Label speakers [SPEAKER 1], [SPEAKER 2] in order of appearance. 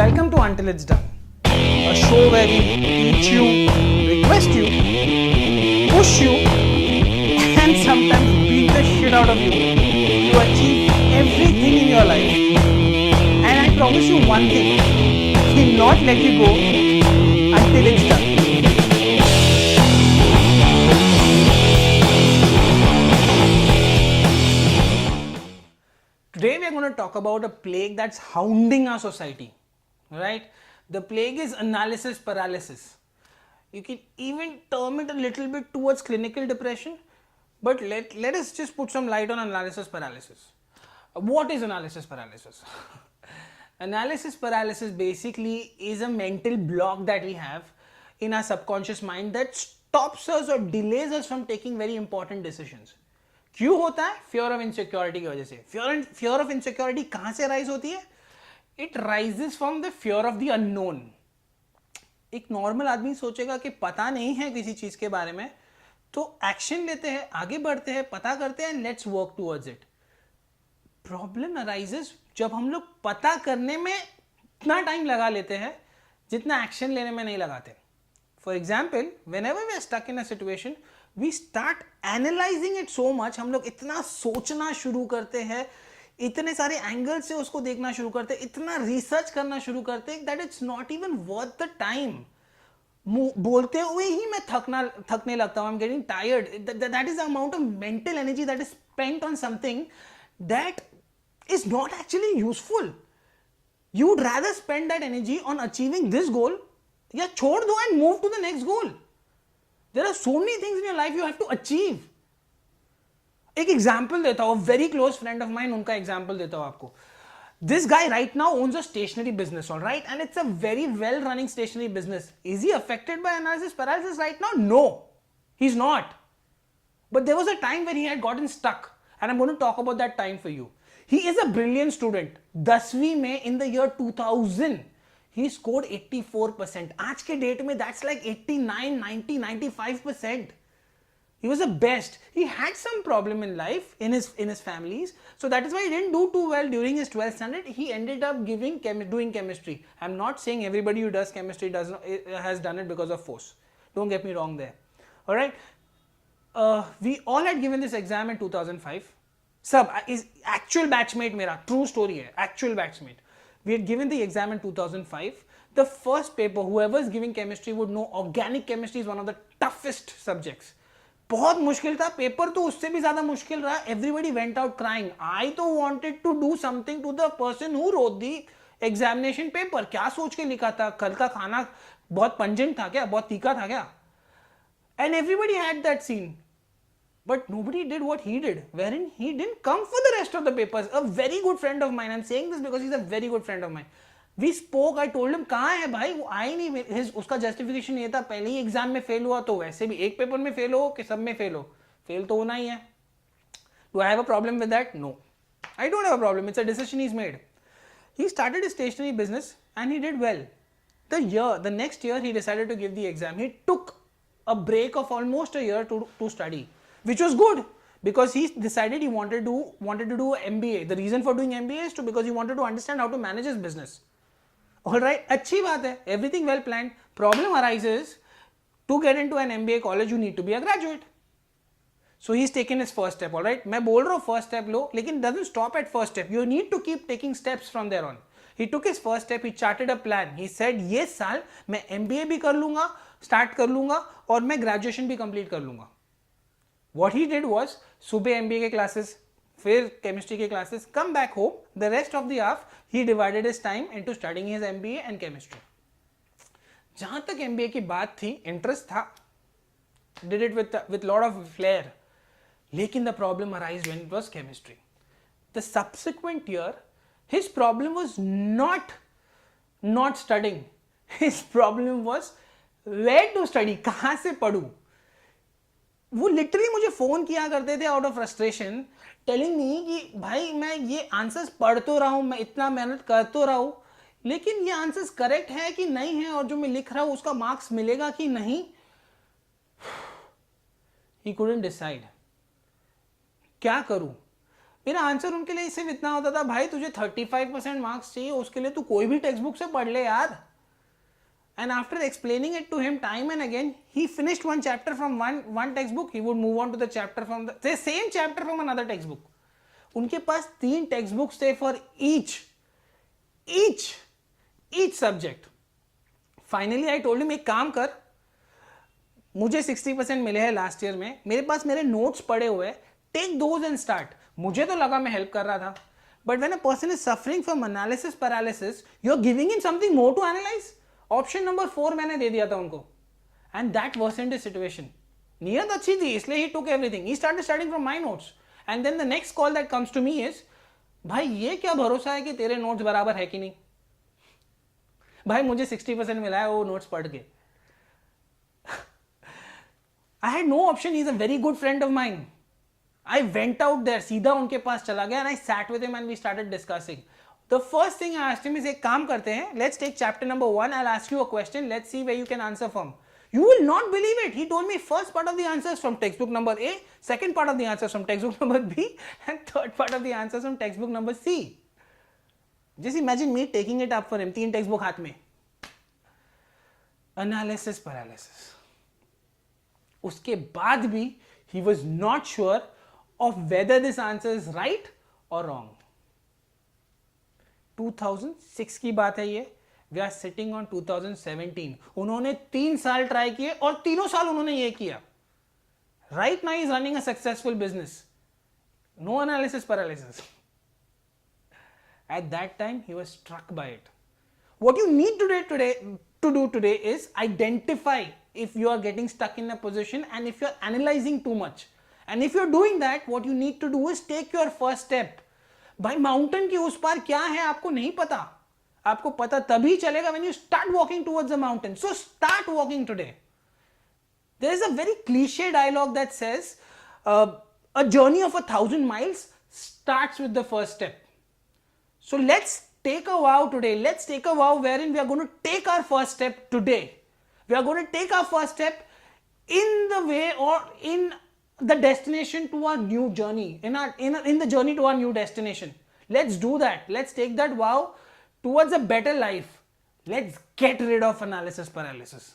[SPEAKER 1] Welcome to Until It's Done, a show where we teach you, request you, push you, and sometimes beat the shit out of you to achieve everything in your life. And I promise you one thing, we'll not let you go until it's done. Today we are going to talk about a plague that's hounding our society, right? The plague is analysis paralysis. You can even term it a little bit towards clinical depression, but let us just put some light on analysis paralysis. What is analysis paralysis? Analysis paralysis basically is a mental block that we have in our subconscious mind that stops us or delays us from taking very important decisions. क्यों होता है? Fear of insecurity की वजह से. Fear of insecurity कहाँ से rise होती है? It rises from the fear of the unknown. एक नॉर्मल आदमी सोचेगा कि पता नहीं है किसी चीज के बारे में, तो एक्शन लेते हैं, आगे बढ़ते हैं, पता करते हैं, let's work towards it. Problem arises जब हम लोग पता करने में इतना टाइम लगा लेते हैं जितना एक्शन लेने में नहीं लगाते. For example, whenever we are stuck in a situation, we start analysing it so much. हम लोग इतना सोचना शुरू करते हैं, इतने सारे एंगल से उसको देखना शुरू करते हैं, इतना रिसर्च करना शुरू करते हैं that it's not even worth the time. बोलते हुए ही मैं थकने लगता हूं. I am getting tired. That is the amount of mental energy that is spent on something that is not actually useful. You would rather spend that energy on achieving this goal, या छोड़ दो and move to the next goal. There are so many things in your life you have to achieve. एक example देता हूं, very close friend of mine, उनका example देता हूं आपको. This guy right now owns a stationery business, alright, and it's a very well running stationery business. Is he affected by analysis paralysis right now? No, he is not. But there was a time when he had gotten stuck, and I'm going to talk about that time for you. He is a brilliant student. 10वीं में in the year 2000, he scored 84%. आज के date में that's like 89, 90, 95%. He was the best. He had some problem in life, in his families, so that is why he didn't do too well during his 12th standard. He ended up doing chemistry. I'm not saying everybody who does chemistry has done it because of force. Don't get me wrong there. All right. We all had given this exam in 2005. Sab is actual batchmate mera, true story hai, actual batchmate. We had given the exam in 2005. The first paper, whoever is giving chemistry would know, organic chemistry is one of the toughest subjects. बहुत मुश्किल था. Paper तो उससे भी ज्यादा मुश्किल रहा. Everybody went out crying. I तो wanted to do something to the person who wrote the examination paper. क्या सोच के लिखा था? कल का खाना बहुत पंजेंट था क्या? बहुत तीखा था क्या? And everybody had that scene, but nobody did what he did, wherein he didn't come for the rest of the papers. A very good friend of mine, I'm saying this because he's a very good friend of mine. We spoke, I told him, कहाँ है भाई? वो आए नहीं. उसका justification ये था, पहले ही एग्जाम में फेल हुआ, तो वैसे भी एक पेपर में फेल हो कि सब में फेल हो, फेल तो होना ही है. Do I have a problem with that? No, I don't have a problem. It's a decision he's made. He started his stationery business and he did well. The next year he decided to give the exam. He took a break of almost a year to study, which was good because he decided he wanted to do MBA. The reason for doing MBA is because he wanted to understand how to manage his business. All right, अच्छी बात है, everything well planned. Problem arises, to get into an MBA college you need to be a graduate. So he's taken his first step. All right, मैं बोल रहा हूँ first step लो, लेकिन doesn't stop at first step. You need to keep taking steps from there on. He took his first step. He charted a plan. He said ये साल मैं MBA भी कर लूँगा, start कर लूँगा, और मैं graduation भी complete कर लूँगा. What he did was, सुबह MBA के classes, फिर chemistry के classes, come back home. The rest of the half he divided his time into studying his MBA and chemistry. जहाँ तक MBA की बात थी, interest था, did it with lot of flair. लेकिन the problem arose when it was chemistry. The subsequent year, his problem was not studying. His problem was where to study, कहाँ से पढ़ूं. वो लिटरली मुझे फोन किया करते थे out of frustration, telling me कि भाई मैं ये आंसर्स पढ़ तो रहा हूँ, मैं इतना मेहनत कर तो रहा हूँ, लेकिन ये आंसर्स करेक्ट है कि नहीं है, और जो मैं लिख रहा हूँ उसका मार्क्स मिलेगा कि नहीं. He couldn't decide. क्या करूँ? मेरा आंसर उनके लिए सिर्फ इतना होता था, भाई तुझे 35% मार्क्स चाहिए, उसके लिए तू कोई भी टेक्स्ट बुक से पढ़ ले यार. And after explaining it to him time and again, he finished one chapter from one textbook. He would move on to the chapter from the same chapter from another textbook. उनके पास 3 textbooks थे for each subject. Finally, I told him एक काम कर, मुझे 60% मिले हैं last year में, मेरे पास मेरे नोट्स पड़े हुए, टेक दोज एंड स्टार्ट. मुझे तो लगा मैं हेल्प कर रहा था, but when a person is suffering from analysis paralysis, you are giving him something more to analyse. Option number 4 मैंने दे दिया था उनको, and that worsened his situation. नीयत अच्छी थी इसलिए he took everything. He started studying from my notes, and then the next call that comes to me is, भाई ये क्या भरोसा है कि तेरे नोट्स बराबर है कि नहीं. भाई मुझे 60% मिला है वो नोट्स पढ़ के. I had no option. He's a very good friend of mine. I went out there, सीधा उनके पास चला गया, and I sat with him and we started discussing. The first thing I asked him is, एक काम करते हैं, let's take chapter number 1. I'll ask you a question. Let's see where you can answer from. You will not believe it. He told me first part of the answers from textbook number A, second part of the answers from textbook number B, and third part of the answers from textbook number C. Just imagine me taking it up for him. 3 textbook हाथ में. Analysis paralysis. उसके बाद भी he was not sure of whether this answer is right or wrong. 2006 की बात है ये. We are sitting on 2017. उन्होंने 3 साल ट्राई किए और तीनों साल उन्होंने ये किया. Right now he is running a successful business. No analysis paralysis. At that time he was struck by it. What you need to do today is identify if you are getting stuck in a position and if you are analyzing too much. And if you are doing that, what you need to do is take your first step. भाई mountain के उस पार क्या है आपको नहीं पता. आपको पता तभी चलेगा when you start walking towards the mountain. So start walking today. There is a very cliche dialogue that says a journey of 1,000 miles starts with the first step. So let's take a vow today. Let's take a vow wherein we are going to take our first step today. We are going to take our first step in the way or in the destination to our new journey, in the journey to our new destination. Let's do that. Let's take that vow towards a better life. Let's get rid of analysis paralysis.